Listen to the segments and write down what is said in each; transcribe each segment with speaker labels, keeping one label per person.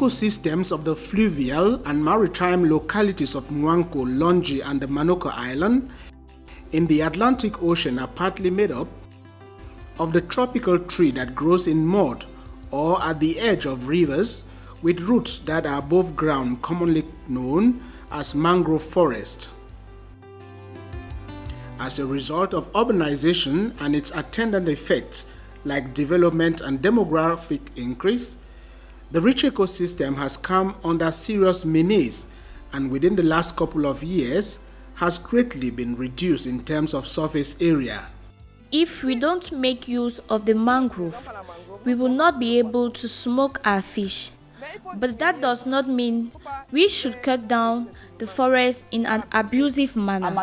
Speaker 1: ecosystems of the fluvial and maritime localities of Mwanko, Longi, and the Manoka Island in the Atlantic Ocean are partly made up of the tropical tree that grows in mud or at the edge of rivers with roots that are above ground, commonly known as mangrove forest. As a result of urbanization and its attendant effects like development and demographic increase, the rich ecosystem has come under serious menace and within the last couple of years has greatly been reduced in terms of surface area.
Speaker 2: If we don't make use of the mangrove, we will not be able to smoke our fish. But that does not mean we should cut down the forest in an abusive manner.
Speaker 3: In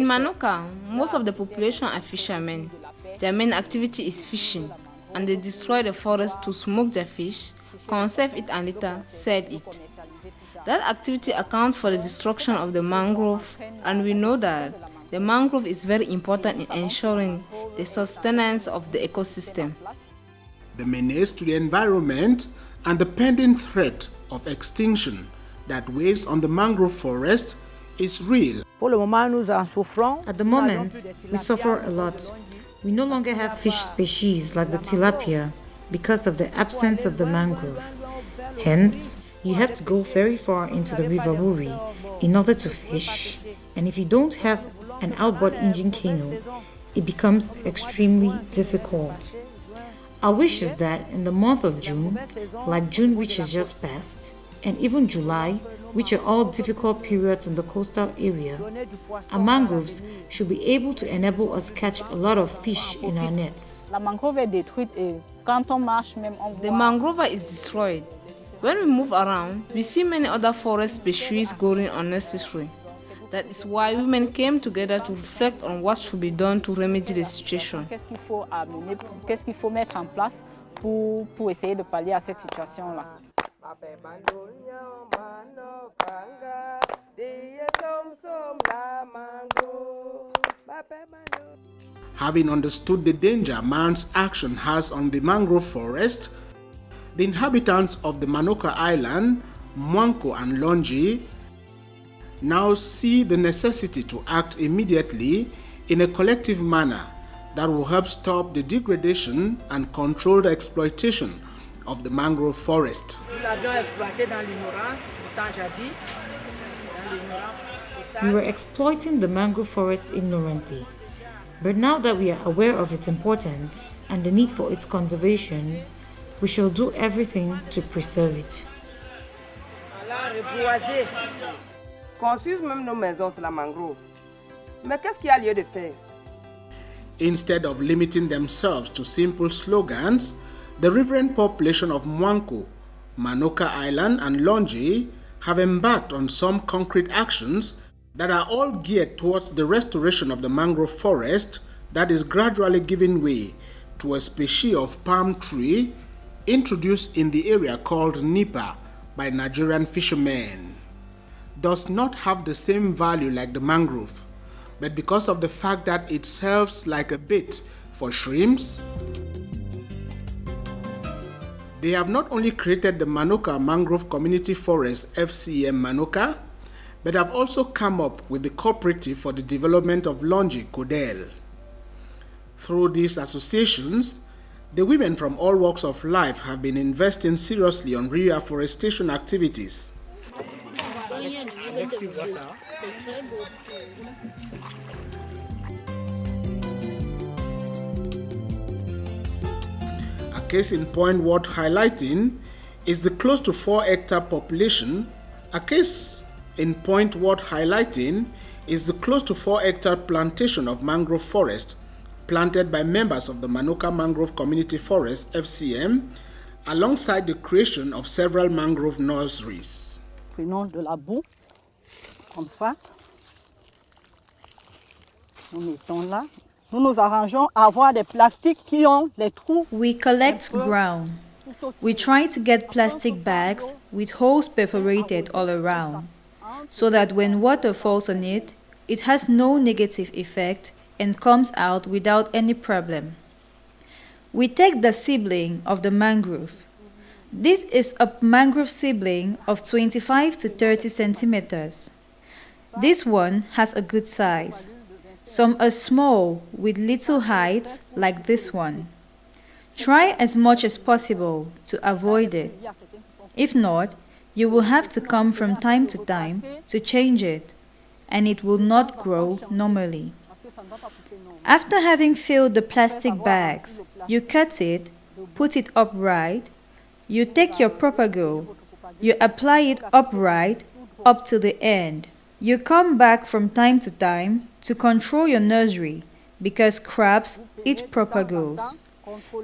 Speaker 3: Manoka, most of the population are fishermen. Their main activity is fishing, and they destroy the forest to smoke their fish, conserve it, and later sell it. That activity accounts for the destruction of the mangrove, and we know that the mangrove is very important in ensuring the sustenance of the ecosystem.
Speaker 1: The menace to the environment and the pending threat of extinction that weighs on the mangrove forest is real.
Speaker 4: At the moment, we suffer a lot. We no longer have fish species like the tilapia because of the absence of the mangrove. Hence, you have to go very far into the River Wuri in order to fish, and if you don't have an outboard engine canoe, it becomes extremely difficult. Our wish is that in the month of June, like June which has just passed, and even July, which are all difficult periods in the coastal area, our mangroves should be able to enable us catch a lot of fish in our nets.
Speaker 3: The mangrove is destroyed. When we move around, we see many other forest species going unnecessary. That is why women came together to reflect on what should be done to remedy the situation.
Speaker 5: Qu'est-ce qu'il faut mettre en place pour essayer de pallier à cette situation-là.
Speaker 1: Having understood the danger man's action has on the mangrove forest, the inhabitants of the Manoka Island, Mwanko and Longi now see the necessity to act immediately in a collective manner that will help stop the degradation and control the exploitation of the mangrove forest.
Speaker 4: We were exploiting the mangrove forest ignorantly, but now that we are aware of its importance and the need for its conservation, we shall do everything to preserve it.
Speaker 6: Construisent même nos maisons sur la mangrove. Mais qu'est-ce qu'il y a lieu de faire?
Speaker 1: Instead of limiting themselves to simple slogans, the reverent population of Mwanko, Manoka Island and Longi have embarked on some concrete actions that are all geared towards the restoration of the mangrove forest that is gradually giving way to a species of palm tree introduced in the area called Nipa by Nigerian fishermen. Does not have the same value like the mangrove, but because of the fact that it serves like a bait for shrimps, they have not only created the Manoka Mangrove Community Forest FCM Manoka, but have also come up with the Cooperative for the Development of Longi Kodel. Through these associations, the women from all walks of life have been investing seriously on reforestation activities. A case in point worth highlighting is the close to 4-hectare population. A case in point worth highlighting is the close to 4-hectare plantation of mangrove forest planted by members of the Manoka Mangrove Community Forest FCM alongside the creation of several mangrove nurseries.
Speaker 7: Prenons de la boue, comme ça. Nous mettons là. Nous nous arrangeons à avoir des plastiques qui ont les trous.
Speaker 2: We collect ground. We try to get plastic bags with holes perforated all around, so that when water falls on it, it has no negative effect and comes out without any problem. We take the sibling of the mangrove,
Speaker 8: This is a mangrove sibling of 25 to 30 centimeters. This one has a good size. Some are small with little height like this one. Try as much as possible to avoid it. If not, you will have to come from time to time to change it, and it will not grow normally. After having filled the plastic bags, you cut it, put it upright, you take your propago, you apply it upright up to the end. You come back from time to time to control your nursery because crabs eat propagos.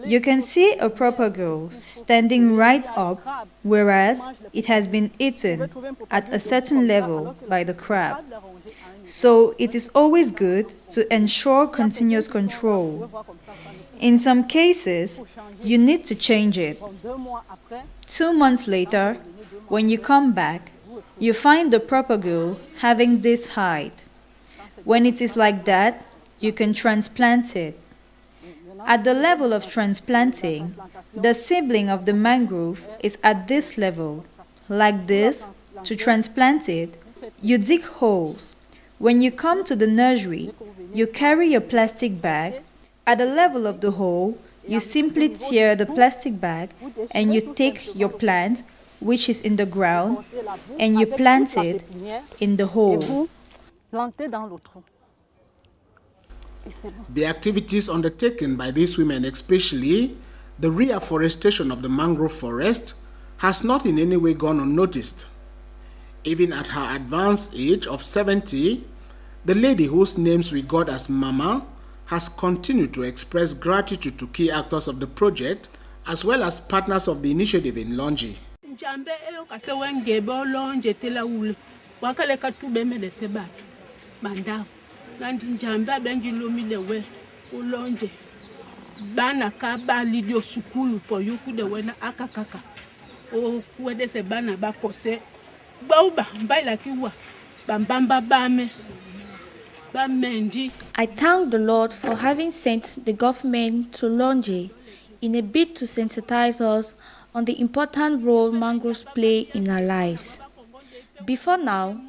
Speaker 8: You can see a propago standing right up, whereas it has been eaten at a certain level by the crab. So it is always good to ensure continuous control. In some cases, you need to change it. 2 months later, when you come back, you find the propago having this height. When it is like that, you can transplant it. At the level of transplanting, the sibling of the mangrove is at this level. Like this, to transplant it, you dig holes. When you come to the nursery, you carry your plastic bag. At the level of the hole, you simply tear the plastic bag and you take your plant, which is in the ground, and you plant it in the hole.
Speaker 1: The activities undertaken by these women, especially the reforestation of the mangrove forest, has not in any way gone unnoticed. Even at her advanced age of 70, the lady whose names we got as Mama has continued to express gratitude to key actors of the project as well as partners of the initiative in Longi.
Speaker 9: Bana ka ba lidio sukulu po yoku de wena akakaka o kwede se bana ba kose bauba mbaila kiwa bambamba bame bamendi.
Speaker 2: I thank the Lord for having sent the government to Longi in a bid to sensitize us on the important role mangroves play in our lives. Before now,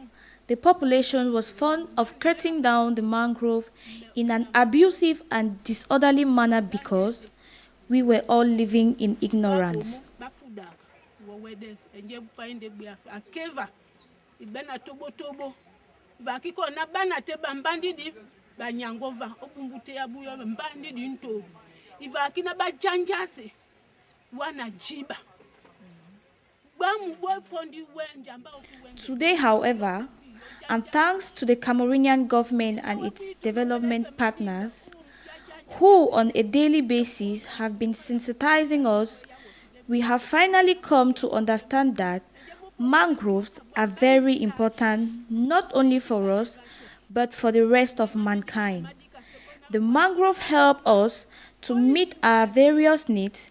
Speaker 2: the population was fond of cutting down the mangrove in an abusive and disorderly manner because we were all living in ignorance. Today, however, and thanks to the Cameroonian government and its development partners, who on a daily basis have been sensitizing us, we have finally come to understand that mangroves are very important not only for us, but for the rest of mankind. The mangrove help us to meet our various needs,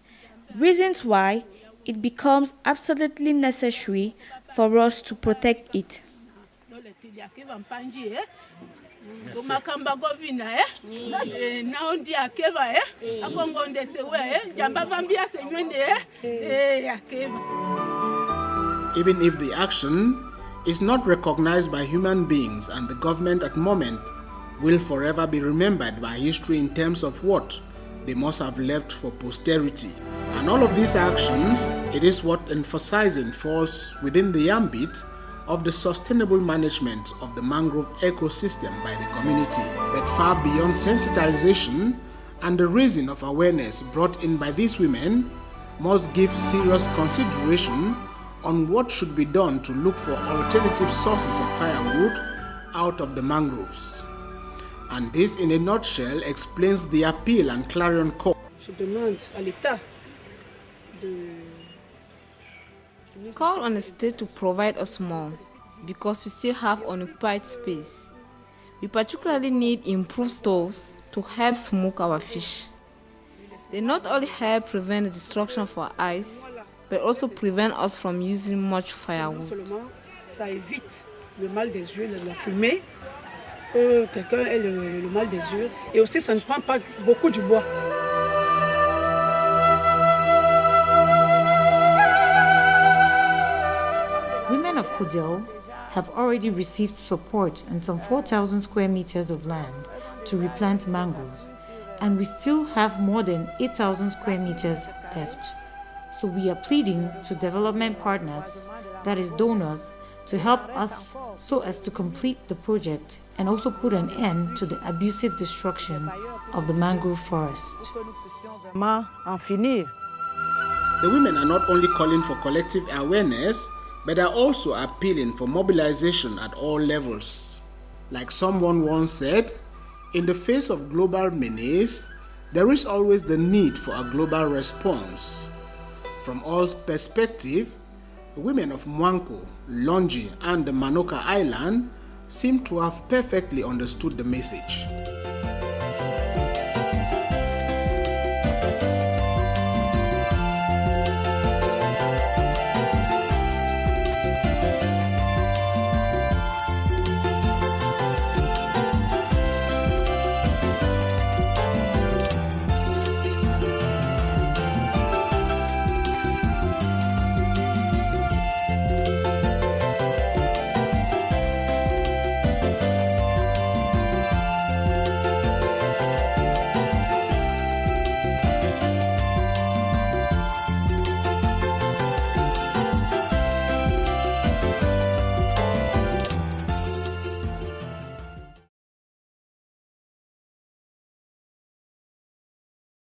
Speaker 2: reasons why it becomes absolutely necessary for us to protect it.
Speaker 1: Even if the action is not recognized by human beings and the government at the moment will forever be remembered by history in terms of what they must have left for posterity. And all of these actions, it is what emphasizing falls within the ambit of the sustainable management of the mangrove ecosystem by the community, but far beyond sensitization and the raising of awareness brought in by these women must give serious consideration on what should be done to look for alternative sources of firewood out of the mangroves. And this in a nutshell explains the appeal and clarion call.
Speaker 3: Call on the state to provide us more because we still have unoccupied space. We particularly need improved stoves to help smoke our fish. They not only help prevent the destruction of our eyes, but also prevent us from using much firewood.
Speaker 9: Ça évite le mal des yeux, la fumée, que quelqu'un ait le mal des yeux, et aussi ça ne prend pas beaucoup du bois.
Speaker 4: of Kudel have already received support on some 4,000 square meters of land to replant mangroves, and we still have more than 8,000 square meters left. So we are pleading to development partners, that is donors, to help us so as to complete the project and also put an end to the abusive destruction of the mangrove forest.
Speaker 1: The women are not only calling for collective awareness, but are also appealing for mobilization at all levels. Like someone once said, in the face of global menace, there is always the need for a global response. From all perspectives, women of Mwanko, Longi, and the Manoka Island seem to have perfectly understood the message.